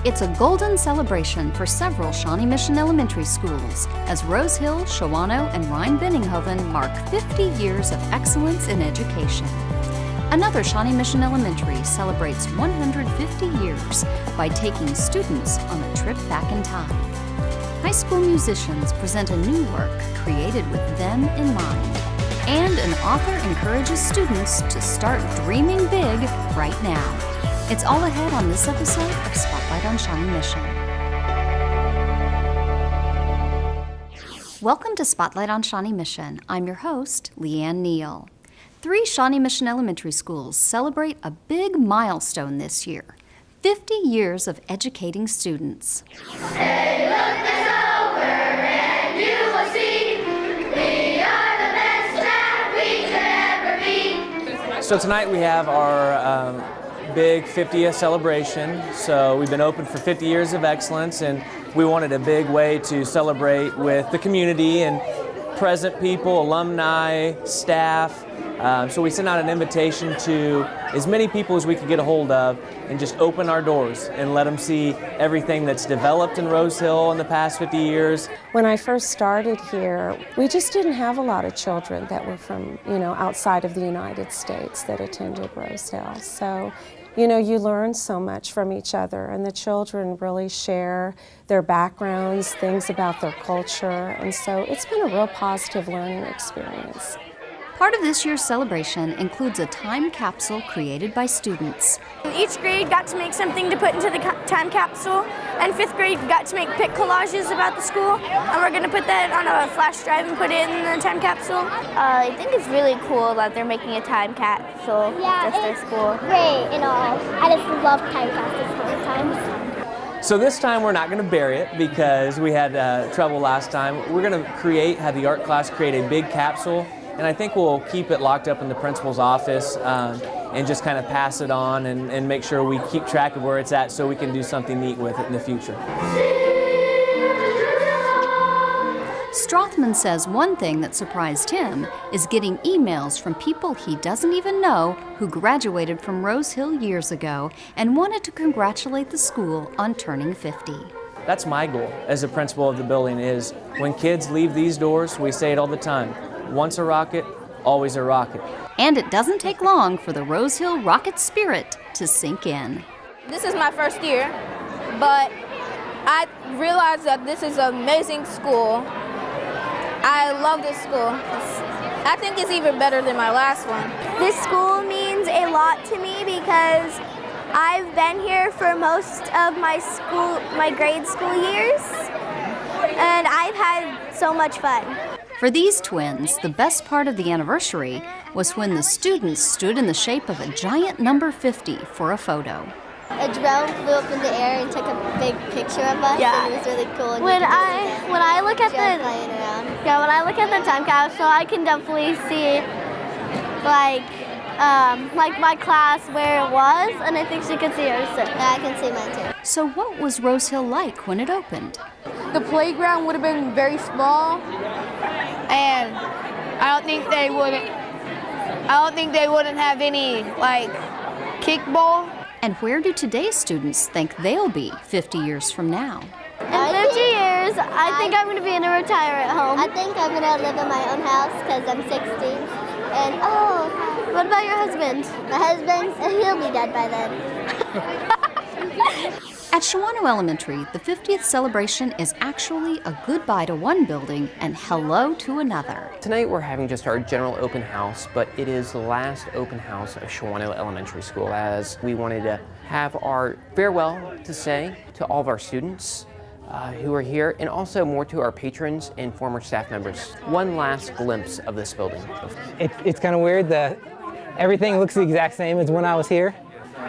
It's a golden celebration for several Shawnee Mission Elementary schools as Rosehill, Shawanoe, and Benninghoven mark 50 years of excellence in education. Another Shawnee Mission Elementary celebrates 150 years by taking students on a trip back in time. High school musicians present a new work created with them in mind. And an author encourages students to start dreaming big right now. It's all ahead on this episode of Spotlight on Shawnee Mission. Welcome to Spotlight on Shawnee Mission. I'm your host, Leanne Neal. 3 Shawnee Mission Elementary schools celebrate a big milestone this year, 50 years of educating students. Hey, look this over and you will see we are the best that we could ever be. So tonight we have our big 50th celebration. So we've been open for 50 years of excellence, and we wanted a big way to celebrate with the community and present people, alumni, staff. So we sent out an invitation to as many people as we could get a hold of and just open our doors and let them see everything that's developed in Rosehill in the past 50 years. When I first started here, we just didn't have a lot of children that were from, outside of the United States that attended Rosehill. So, you learn so much from each other, and the children really share their backgrounds, things about their culture, and so it's been a real positive learning experience. Part of this year's celebration includes a time capsule created by students. Each grade got to make something to put into the time capsule, and 5th grade got to make pic collages about the school, and we're going to put that on a flash drive and put it in the time capsule. I think it's really cool that they're making a time capsule just their school. Great and all. I just love time capsules sometimes. So this time we're not going to bury it because we had trouble last time. We're going to have the art class create a big capsule, and I think we'll keep it locked up in the principal's office and just kind of pass it on and make sure we keep track of where it's at so we can do something neat with it in the future. Strothman says one thing that surprised him is getting emails from people he doesn't even know who graduated from Rosehill years ago and wanted to congratulate the school on turning 50. That's my goal as a principal of the building is when kids leave these doors, we say it all the time, once a rocket, always a rocket. And it doesn't take long for the Rosehill rocket spirit to sink in. This is my first year, but I realized that this is an amazing school. I love this school. I think it's even better than my last one. This school means a lot to me because I've been here for most of my grade school years, and I've had so much fun. For these twins, the best part of the anniversary was when the students stood in the shape of a giant number 50 for a photo. A drone flew up in the air and took a big picture of us. Yeah. And it was really cool. And When I look at drone flying around. when I look at the time capsule, I can definitely see like my class where it was, and I think she could see hers. Yeah, I can see mine too. So what was Rosehill like when it opened? The playground would have been very small, and I don't think they wouldn't have any kickball. And where do today's students think they'll be 50 years from now? In 50 years, I think I'm going to be in a retirement home. I think I'm going to live in my own house because I'm 60. And What about your husband? my husband, he'll be dead by then. At Shawanoe Elementary, the 50th celebration is actually a goodbye to one building and hello to another. Tonight we're having just our general open house, but it is the last open house of Shawnee Elementary School, as we wanted to have our farewell to say to all of our students who are here, and also more to our patrons and former staff members. One last glimpse of this building. It's kind of weird that everything looks the exact same as when I was here.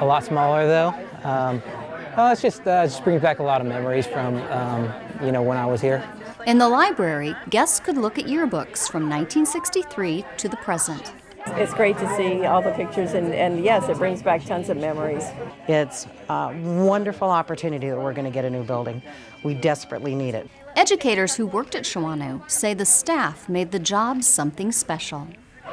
A lot smaller though. It just brings back a lot of memories from when I was here. In the library, guests could look at yearbooks from 1963 to the present. It's great to see all the pictures, and yes, it brings back tons of memories. It's a wonderful opportunity that we're going to get a new building. We desperately need it. Educators who worked at Shawanoe say the staff made the job something special.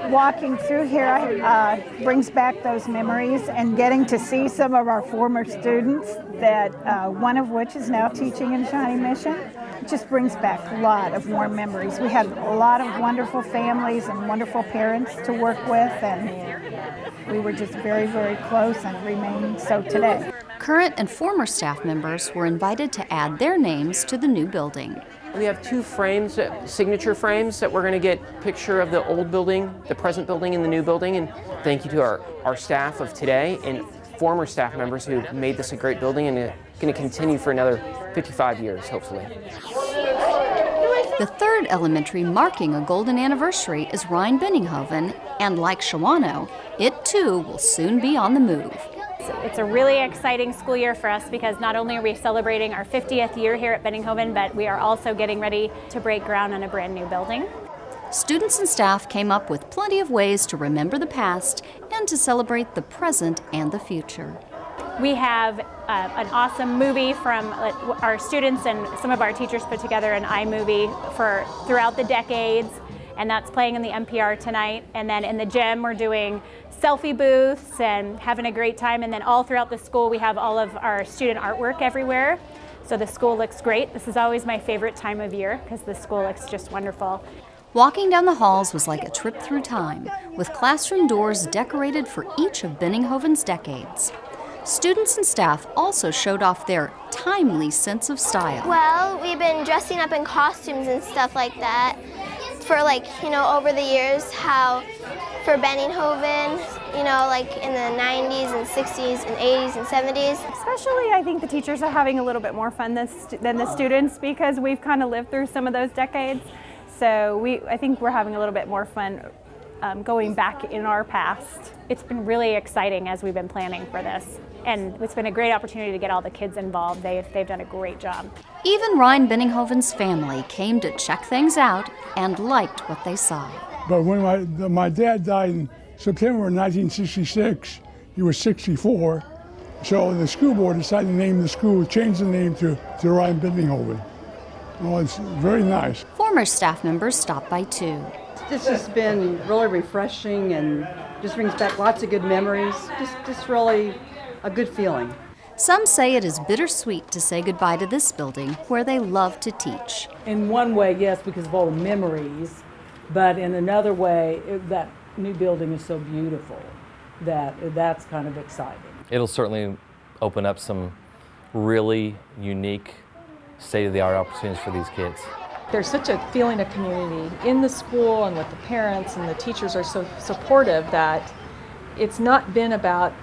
walking through here brings back those memories, and getting to see some of our former students, that one of which is now teaching in Shawnee Mission. It just brings back a lot of warm memories. We had a lot of wonderful families and wonderful parents to work with, and we were just very, very close and remain so today. Current and former staff members were invited to add their names to the new building. We have 2 frames, signature frames, that we're going to get a picture of the old building, the present building, and the new building. And thank you to our staff of today and former staff members who made this a great building, and it's going to continue for another 55 years, hopefully. The third elementary marking a golden anniversary is Ryan Benninghoven, and like Shawanoe, it too will soon be on the move. It's a really exciting school year for us because not only are we celebrating our 50th year here at Benninghoven, but we are also getting ready to break ground on a brand new building. Students and staff came up with plenty of ways to remember the past and to celebrate the present and the future. We have an awesome movie from our students, and some of our teachers put together an iMovie for throughout the decades, and that's playing in the NPR tonight. And then in the gym we're doing selfie booths and having a great time, and then all throughout the school we have all of our student artwork everywhere. So the school looks great. This is always my favorite time of year because the school looks just wonderful. Walking down the halls was like a trip through time, with classroom doors decorated for each of Benninghoven's decades. Students and staff also showed off their timely sense of style. Well, we've been dressing up in costumes and stuff like that for over the years, how for Benninghoven, like in the 90s and 60s and 80s and 70s. Especially, I think the teachers are having a little bit more fun than the students because we've kind of lived through some of those decades. So I think we're having a little bit more fun going back in our past. It's been really exciting as we've been planning for this, and it's been a great opportunity to get all the kids involved. They've done a great job. Even Ryan Benninghoven's family came to check things out and liked what they saw. But when my dad died in September of 1966, he was 64, so the school board decided to name the school, change the name to Ryan Benninghoven. Oh, it's very nice. Former staff members stopped by too. This has been really refreshing and just brings back lots of good memories. Just really a good feeling. Some say it is bittersweet to say goodbye to this building where they love to teach. In one way, yes, because of all the memories, but in another way, that new building is so beautiful that's kind of exciting. It'll certainly open up some really unique state-of-the-art opportunities for these kids. There's such a feeling of community in the school and with the parents, and the teachers are so supportive that it's not been about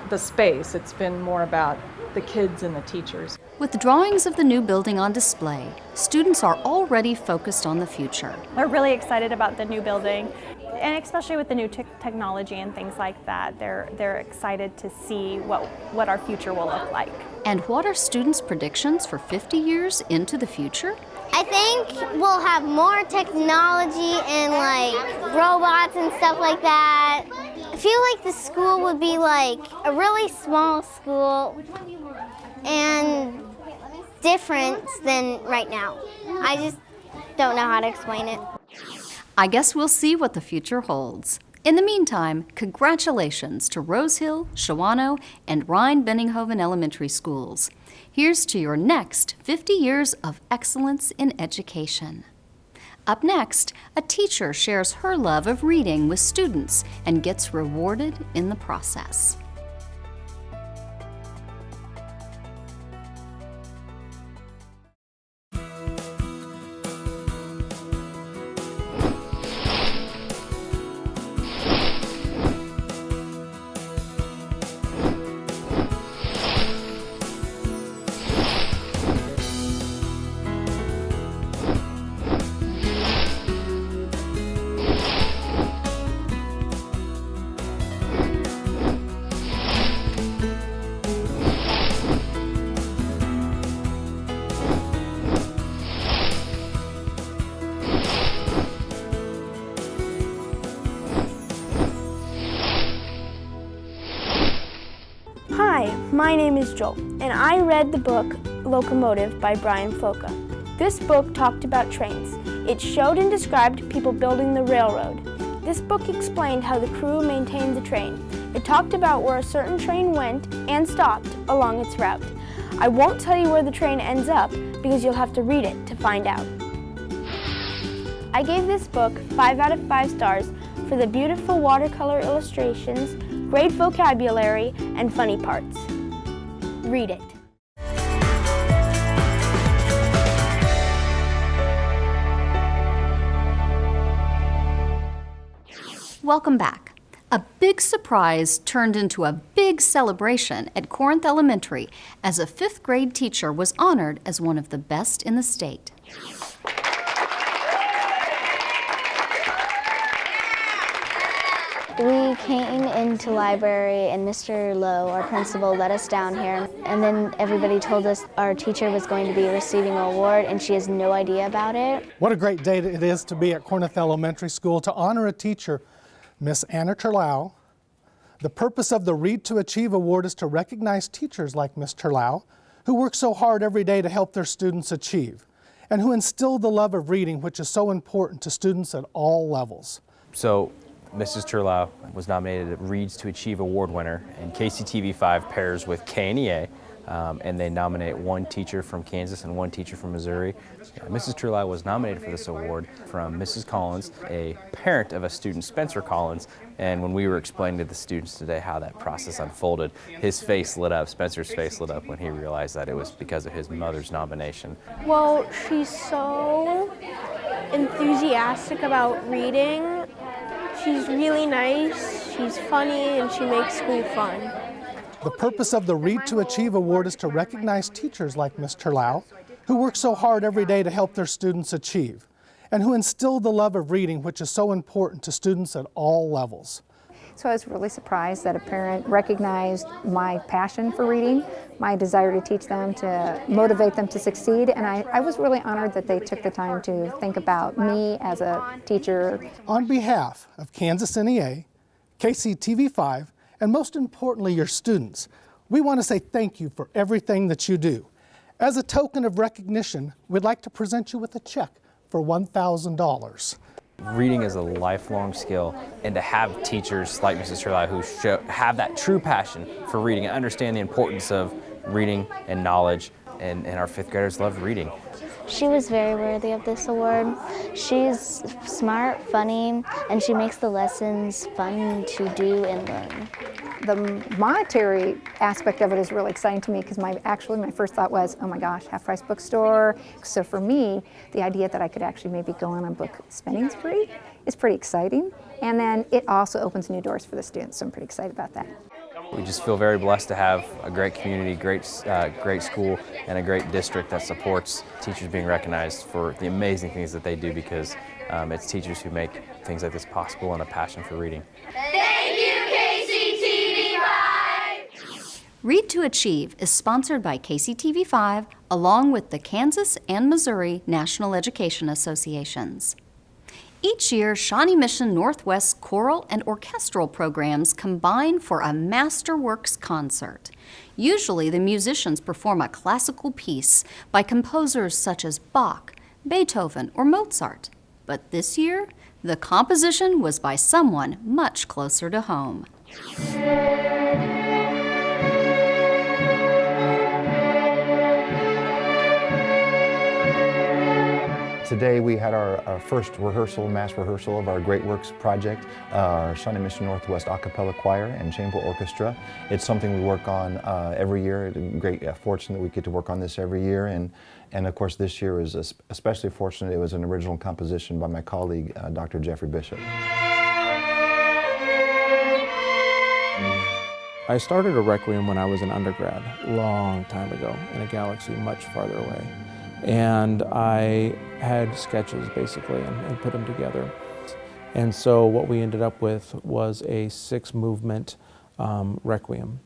the space, it's been more about the kids and the teachers. With drawings of the new building on display, students are already focused on the future. We're really excited about the new building, and especially with the new technology and things like that. They're excited to see what our future will look like. And what are students' predictions for 50 years into the future? I think we'll have more technology and like robots and stuff like that. I feel like the school would be like a really small school and different than right now. I just don't know how to explain it. I guess we'll see what the future holds. In the meantime, congratulations to Rosehill, Shawanoe, and Ryan Benninghoven Elementary Schools. Here's to your next 50 years of excellence in education. Up next, a teacher shares her love of reading with students and gets rewarded in the process. Hi, my name is Joel, and I read the book Locomotive by Brian Floca. This book talked about trains. It showed and described people building the railroad. This book explained how the crew maintained the train. It talked about where a certain train went and stopped along its route. I won't tell you where the train ends up because you'll have to read it to find out. I gave this book 5 out of 5 stars for the beautiful watercolor illustrations, great vocabulary, and funny parts. Read it. Welcome back. A big surprise turned into a big celebration at Corinth Elementary as a 5th grade teacher was honored as one of the best in the state. We came into library and Mr. Lowe, our principal, let us down here. And then everybody told us our teacher was going to be receiving an award and she has no idea about it. What a great day it is to be at Corinth Elementary School to honor a teacher, Miss Anna Terlouw. The purpose of the Read to Achieve Award is to recognize teachers like Miss Terlouw, who work so hard every day to help their students achieve, and who instill the love of reading, which is so important to students at all levels. So, Mrs. Terlouw was nominated as Reads to Achieve Award winner, and KCTV5 pairs with KNEA, and they nominate one teacher from Kansas and one teacher from Missouri. Mrs. Terlouw was nominated for this award from Mrs. Collins, a parent of a student, Spencer Collins, and when we were explaining to the students today how that process unfolded, his face lit up, Spencer's face lit up when he realized that it was because of his mother's nomination. Well, she's so enthusiastic about reading. She's really nice, she's funny, and she makes school fun. The purpose of the Read to Achieve Award is to recognize teachers like Miss Terlouw, who work so hard every day to help their students achieve, and who instill the love of reading, which is so important to students at all levels. So I was really surprised that a parent recognized my passion for reading, my desire to teach them, to motivate them to succeed, and I was really honored that they took the time to think about me as a teacher. On behalf of Kansas NEA, KCTV5, and most importantly your students, we want to say thank you for everything that you do. As a token of recognition, we'd like to present you with a check for $1,000. Reading is a lifelong skill, and to have teachers like Mrs. Terlouw who have that true passion for reading and understand the importance of reading and knowledge, and our 5th graders love reading. She was very worthy of this award. She's smart, funny, and she makes the lessons fun to do and learn. The monetary aspect of it is really exciting to me because my first thought was, oh my gosh, half-price bookstore. So for me, the idea that I could actually maybe go on a book spending spree is pretty exciting. And then it also opens new doors for the students, so I'm pretty excited about that. We just feel very blessed to have a great community, great school, and a great district that supports teachers being recognized for the amazing things that they do, because it's teachers who make things like this possible and a passion for reading. Thank you, KCTV5! Read to Achieve is sponsored by KCTV5 along with the Kansas and Missouri National Education Associations. Each year, Shawnee Mission Northwest choral and orchestral programs combine for a Masterworks concert. Usually, the musicians perform a classical piece by composers such as Bach, Beethoven, or Mozart. But this year, the composition was by someone much closer to home. Today we had our first mass rehearsal of our Great Works project, our Shawnee Mission Northwest a cappella choir and chamber orchestra. It's something we work on every year. Great fortune that we get to work on this every year, and of course this year is especially fortunate. It was an original composition by my colleague, Dr. Jeffery Bishop. I started a requiem when I was an undergrad, a long time ago, in a galaxy much farther away. And I had sketches, basically, and put them together. And so what we ended up with was a 6-movement requiem.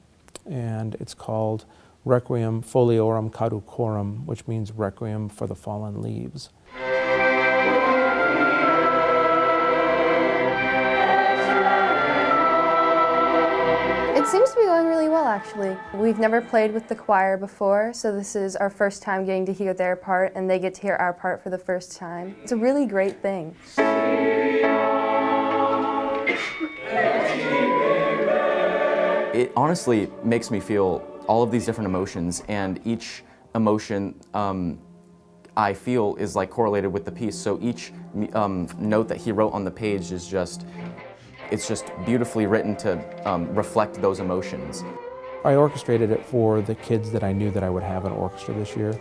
And it's called Requiem Foliorum Caducorum, which means Requiem for the Fallen Leaves. It seems to be going really well, actually. We've never played with the choir before, so this is our first time getting to hear their part, and they get to hear our part for the first time. It's a really great thing. It honestly makes me feel all of these different emotions, and each emotion I feel is like correlated with the piece. So each note that he wrote on the page is it's just beautifully written to reflect those emotions. I orchestrated it for the kids that I knew that I would have an orchestra this year,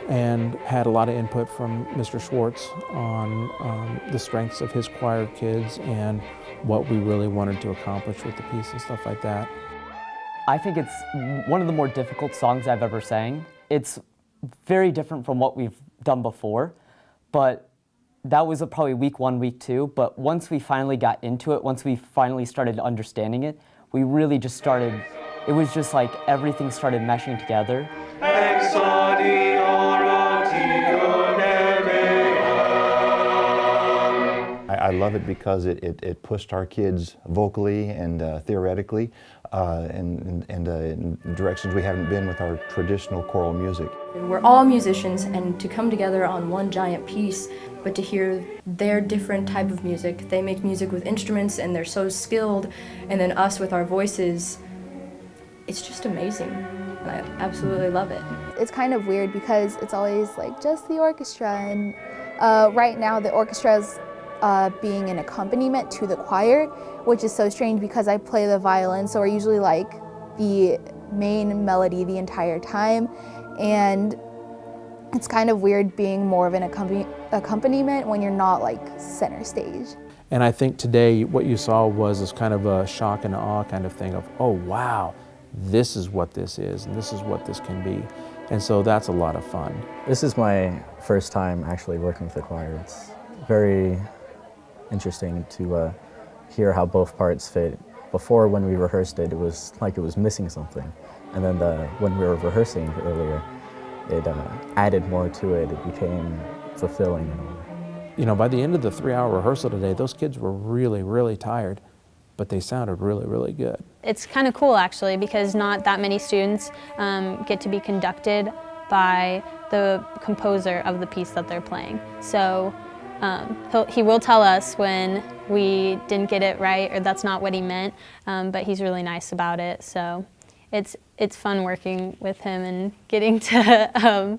and had a lot of input from Mr. Schwartz on the strengths of his choir kids and what we really wanted to accomplish with the piece and stuff like that. I think it's one of the more difficult songs I've ever sang. It's very different from what we've done before, but that was probably week 1, week 2, but once we finally got into it, once we finally started understanding it, we really just started, it was just like everything started meshing together. I love it because it pushed our kids vocally and theoretically in directions we haven't been with our traditional choral music. We're all musicians, and to come together on one giant piece, but to hear their different type of music. They make music with instruments and they're so skilled, and then us with our voices, it's just amazing. I absolutely love it. It's kind of weird because it's always like just the orchestra, and right now the orchestra is being an accompaniment to the choir, which is so strange because I play the violin, so we're usually like the main melody the entire time, and it's kind of weird being more of an accompaniment when you're not like center stage. And I think today what you saw was this kind of a shock and awe kind of thing of, oh wow, this is what this is and this is what this can be. And so that's a lot of fun. This is my first time actually working with the choir. It's very interesting to hear how both parts fit. Before, when we rehearsed it, it was like it was missing something. And then when we were rehearsing earlier, it added more to it. It became fulfilling. You know, by the end of the 3-hour rehearsal today, those kids were really, really tired, but they sounded really, really good. It's kind of cool actually, because not that many students get to be conducted by the composer of the piece that they're playing. So he will tell us when we didn't get it right or that's not what he meant, but he's really nice about it. So it's fun working with him and getting to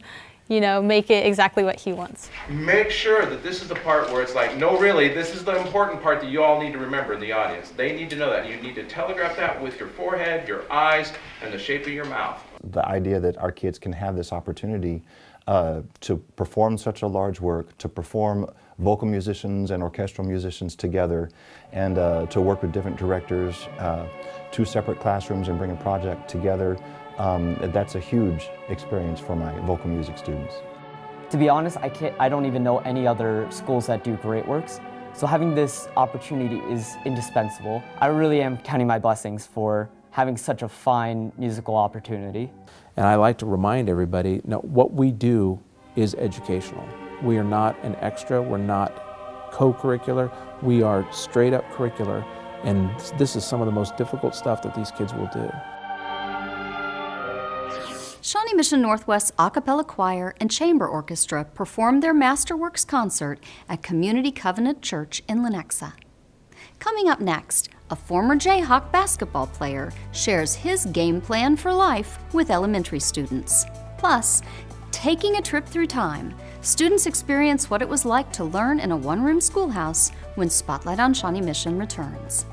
you know, make it exactly what he wants. Make sure that this is the part where it's like, no, really, this is the important part that you all need to remember in the audience. They need to know that. You need to telegraph that with your forehead, your eyes, and the shape of your mouth. The idea that our kids can have this opportunity to perform such a large work, to perform vocal musicians and orchestral musicians together, and to work with different directors, 2 separate classrooms, and bring a project together. That's a huge experience for my vocal music students. To be honest, I don't even know any other schools that do Great Works, so having this opportunity is indispensable. I really am counting my blessings for having such a fine musical opportunity. And I like to remind everybody, no, what we do is educational. We are not an extra, we're not co-curricular, we are straight up curricular, and this is some of the most difficult stuff that these kids will do. Shawnee Mission Northwest A Cappella Choir and Chamber Orchestra performed their Masterworks concert at Community Covenant Church in Lenexa. Coming up next, a former Jayhawk basketball player shares his game plan for life with elementary students. Plus, taking a trip through time, students experience what it was like to learn in a one-room schoolhouse when Spotlight on Shawnee Mission returns.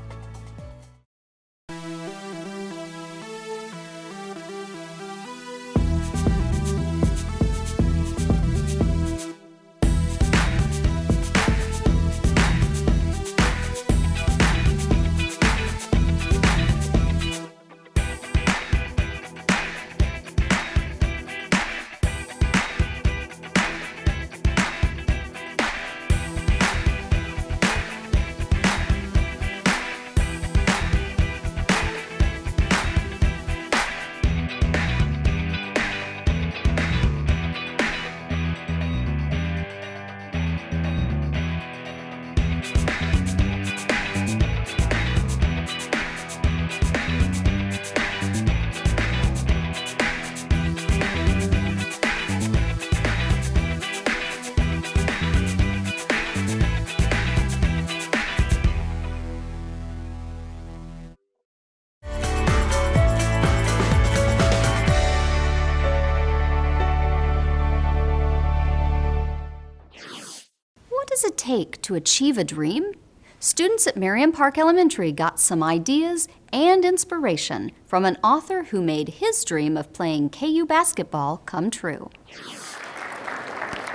does it take to achieve a dream? Students at Merriam Park Elementary got some ideas and inspiration from an author who made his dream of playing KU basketball come true.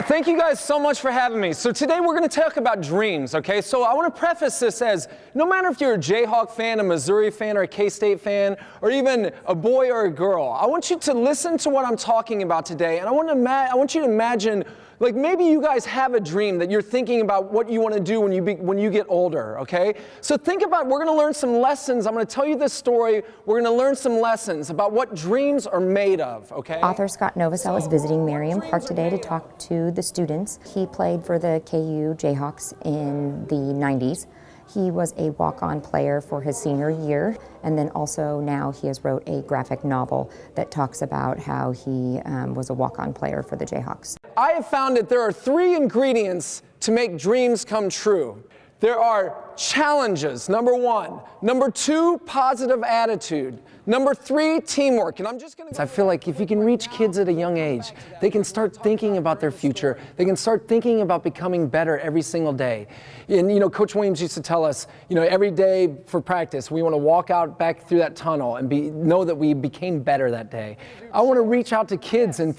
Thank you guys so much for having me. So today we're going to talk about dreams, okay? So I want to preface this as, no matter if you're a Jayhawk fan, a Missouri fan, or a K-State fan, or even a boy or a girl, I want you to listen to what I'm talking about today, and I want you to imagine, like, maybe you guys have a dream that you're thinking about what you want to do when you get older, okay? So think about, we're going to learn some lessons. I'm going to tell you this story. We're going to learn some lessons about what dreams are made of, okay? Author Scott Novosel is visiting Merriam Park today to talk to the students. He played for the KU Jayhawks in the 90s. He was a walk-on player for his senior year, and then also now he has wrote a graphic novel that talks about how he was a walk-on player for the Jayhawks. I have found that there are 3 ingredients to make dreams come true. There are challenges, number 1. Number 2, positive attitude. Number 3, teamwork. And I feel like if you can reach kids at a young age, they can start thinking about their future. They can start thinking about becoming better every single day. And you know, Coach Williams used to tell us, you know, every day for practice, we want to walk out back through that tunnel and know that we became better that day. I want to reach out to kids and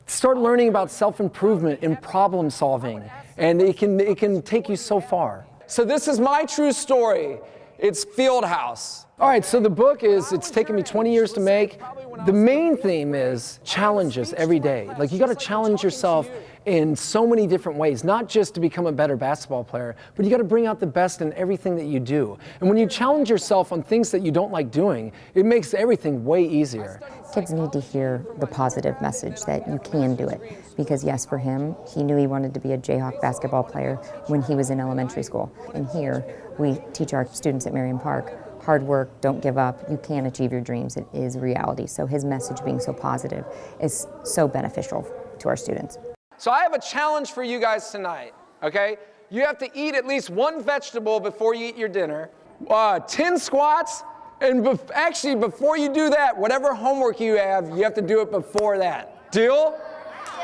start learning about self-improvement and problem solving. And it can take you so far. So this is my true story. It's Fieldhouse. All right, so the book it's taken me 20 years to make. The main theme is challenges every day. Like, you got to challenge yourself in so many different ways, not just to become a better basketball player, but you got to bring out the best in everything that you do. And when you challenge yourself on things that you don't like doing, it makes everything way easier. Kids need to hear the positive message that you can do it. Because yes, for him, he knew he wanted to be a Jayhawk basketball player when he was in elementary school. And here, we teach our students at Merriam Park, hard work, don't give up, you can achieve your dreams, it is reality. So his message being so positive is so beneficial to our students. So I have a challenge for you guys tonight, okay? You have to eat at least 1 vegetable before you eat your dinner, 10 squats, and actually before you do that, whatever homework you have to do it before that. Deal?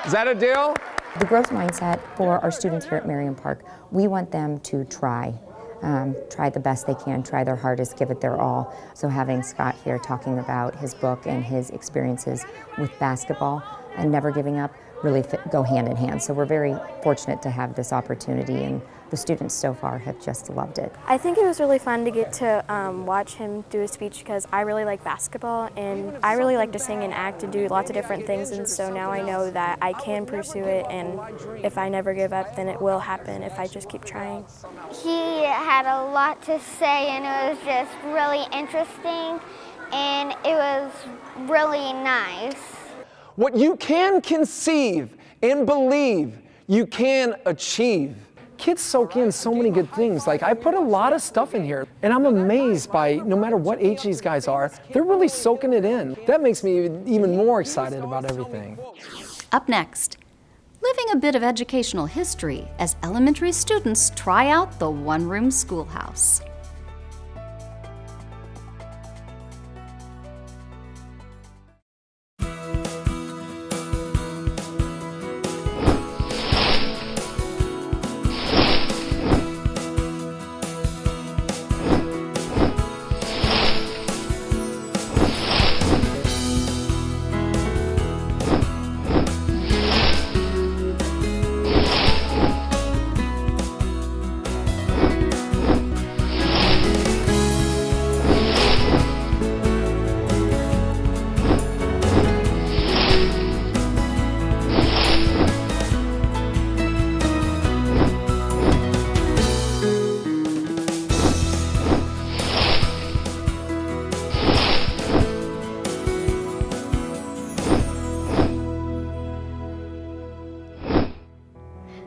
Is that a deal? The growth mindset for our students here at Merriam Park, we want them to try the best they can, try their hardest, give it their all. So having Scott here talking about his book and his experiences with basketball and never giving up really go hand in hand. So we're very fortunate to have this opportunity, and the students so far have just loved it. I think it was really fun to get to watch him do a speech because I really like basketball and I really like to sing and act and do lots of different things, and so now I know that I can pursue it, and if I never give up, then it will happen if I just keep trying. He had a lot to say, and it was just really interesting, and it was really nice. What you can conceive and believe, you can achieve. Kids soak in so many good things. Like, I put a lot of stuff in here, and I'm amazed by, no matter what age these guys are, they're really soaking it in. That makes me even more excited about everything. Up next, living a bit of educational history as elementary students try out the one-room schoolhouse.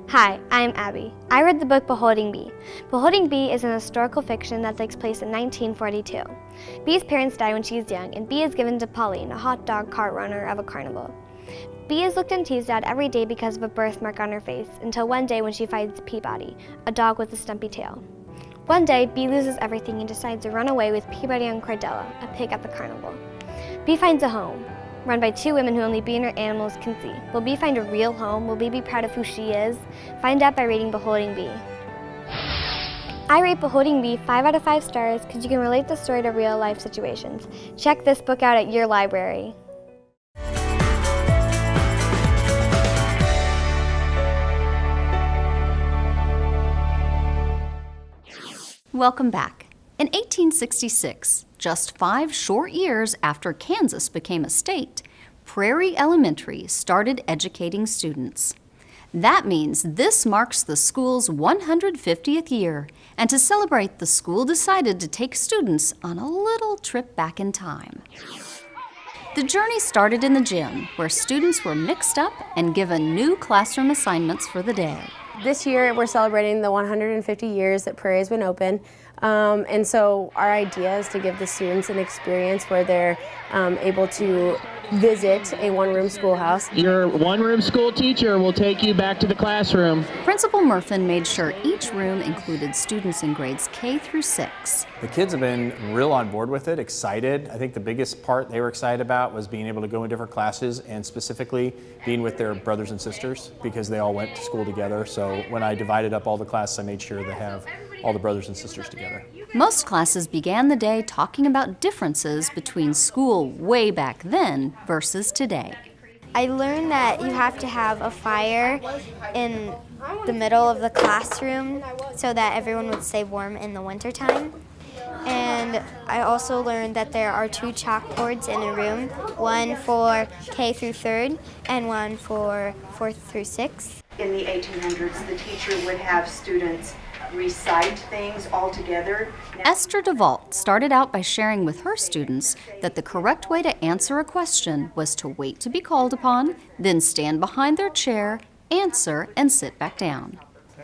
Hi, I'm Abby. I read the book Beholding Bee. Beholding Bee is an historical fiction that takes place in 1942. Bee's parents die when she is young, and Bee is given to Pauline, a hot dog cart runner of a carnival. Bee is looked and teased at every day because of a birthmark on her face, until one day when she finds Peabody, a dog with a stumpy tail. One day, Bee loses everything and decides to run away with Peabody and Cordella, a pig at the carnival. Bee finds a home, run by 2 women who only being her animals can see. Will Bee find a real home? Will Bee be proud of who she is? Find out by rating Beholding Bee. I rate Beholding Bee 5 out of 5 stars because you can relate the story to real life situations. Check this book out at your library. Welcome back. In 1866, just 5 short years after Kansas became a state, Prairie Elementary started educating students. That means this marks the school's 150th year, and to celebrate, the school decided to take students on a little trip back in time. The journey started in the gym, where students were mixed up and given new classroom assignments for the day. This year we're celebrating the 150 years that Prairie's been open. And so our idea is to give the students an experience where they're able to visit a one-room schoolhouse. Your one-room school teacher will take you back to the classroom. Principal Murphin made sure each room included students in grades K through 6. The kids have been real on board with it, excited. I think the biggest part they were excited about was being able to go in different classes and specifically being with their brothers and sisters because they all went to school together. So when I divided up all the classes, I made sure they have all the brothers and sisters together. Most classes began the day talking about differences between school way back then versus today. I learned that you have to have a fire in the middle of the classroom so that everyone would stay warm in the wintertime. And I also learned that there are 2 chalkboards in a room, one for K through 3rd and one for 4th through 6th. In the 1800s, the teacher would have students recite things all together. Esther DeVault started out by sharing with her students that the correct way to answer a question was to wait to be called upon, then stand behind their chair, answer, and sit back down.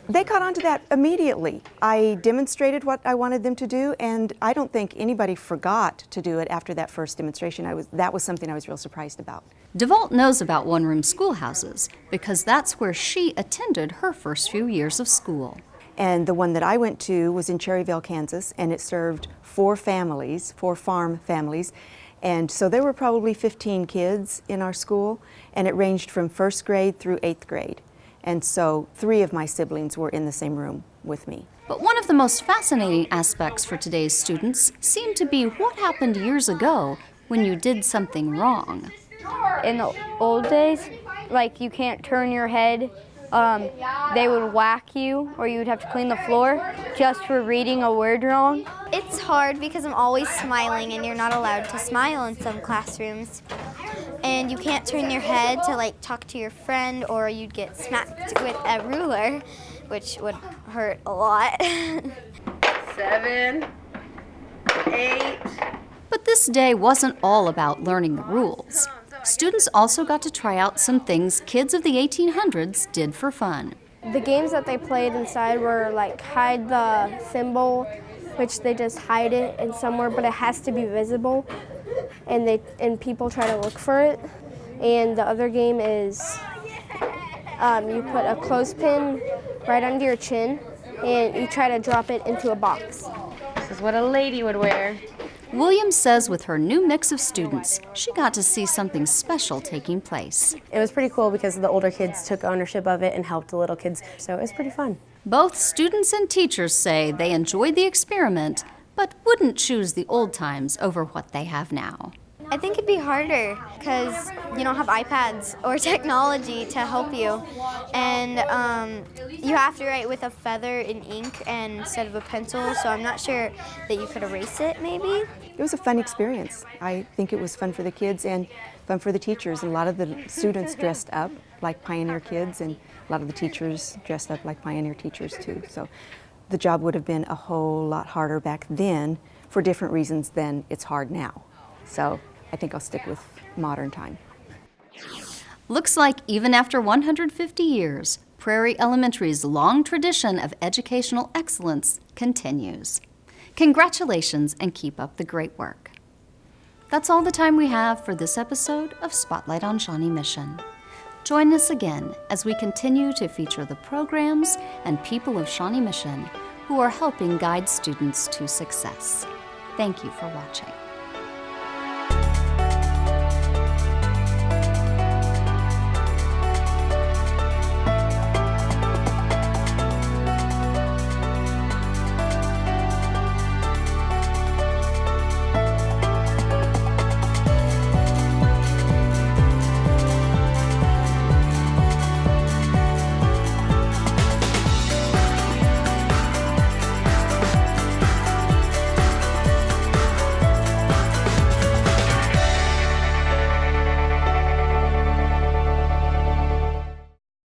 They caught on to that immediately. I demonstrated what I wanted them to do, and I don't think anybody forgot to do it after that first demonstration. That was something I was real surprised about. DeVault knows about one-room schoolhouses because that's where she attended her first few years of school. And the one that I went to was in Cherryville, Kansas, and it served 4 families, 4 farm families. And so there were probably 15 kids in our school, and it ranged from 1st grade through 8th grade. And so 3 of my siblings were in the same room with me. But one of the most fascinating aspects for today's students seemed to be what happened years ago when you did something wrong. In the old days, like you can't turn your head. They would whack you, or you would have to clean the floor just for reading a word wrong. It's hard because I'm always smiling, and you're not allowed to smile in some classrooms. And you can't turn your head to like talk to your friend, or you'd get smacked with a ruler, which would hurt a lot. 7, 8. But this day wasn't all about learning the rules. Students also got to try out some things kids of the 1800s did for fun. The games that they played inside were like hide the symbol, which they just hide it in somewhere, but it has to be visible, and people try to look for it. And the other game is you put a clothespin right under your chin, and you try to drop it into a box. This is what a lady would wear. Williams says with her new mix of students, she got to see something special taking place. It was pretty cool because the older kids took ownership of it and helped the little kids, so it was pretty fun. Both students and teachers say they enjoyed the experiment, but wouldn't choose the old times over what they have now. I think it'd be harder because you don't have iPads or technology to help you. And you have to write with a feather and ink instead of a pencil, so I'm not sure that you could erase it maybe. It was a fun experience. I think it was fun for the kids and fun for the teachers. And a lot of the students dressed up like Pioneer kids, and a lot of the teachers dressed up like Pioneer teachers too. So the job would have been a whole lot harder back then for different reasons than it's hard now. So I think I'll stick with modern time. Looks like even after 150 years, Prairie Elementary's long tradition of educational excellence continues. Congratulations and keep up the great work. That's all the time we have for this episode of Spotlight on Shawnee Mission. Join us again as we continue to feature the programs and people of Shawnee Mission who are helping guide students to success. Thank you for watching.